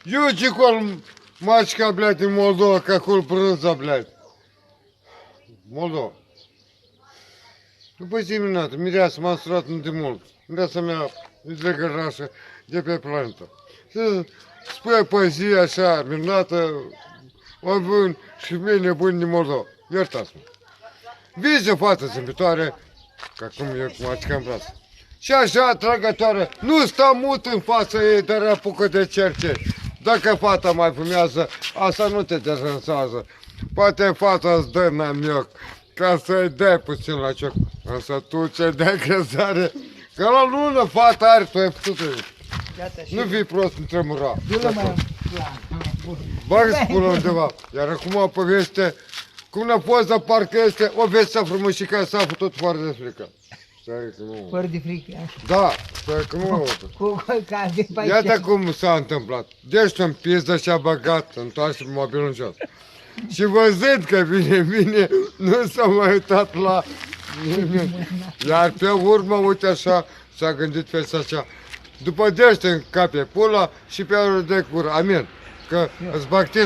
Ючиком мачка, блядь, и Молдова, какой брыза, блядь. Молдова. Nu păi minunată, mireasă m-a surat de mult. Mireasa mea întregă rașă de pe planetă. Să spui poezie așa minunată, o bun și mie nebuni din Moldova. Iertați-mă. Vize față zâmbitoare, ca cum eu cum ați cam braț. Și așa atrăgătoare, nu sta mut în fața ei, dar apucă de cerce. Dacă fata mai fumează, asta nu te deranjează. Poate fata îți dă namioc, ca să-i dai puțin la cioc. Însă tu ce dai crezare, că la lună fata are, tu ai putut. Nu fii prost, nu tremura. Bagă-ți până undeva. Iar acum poveste, cum ne poți să parcă este o vestea frumușică s-a făcut foarte de frică. Stai că nu... Fără de frică. Da, stai că nu... Cu cade pe aici. Iată cum s-a întâmplat. Deci în pizdă și-a băgat, întoarce mobilul în jos. Și văzând că vine, nu s-a mai uitat la nimeni. Iar pe urmă, uite așa, s-a gândit festa așa. După dește în cape pula și pe ori de cură. Amin. Că îți bactezi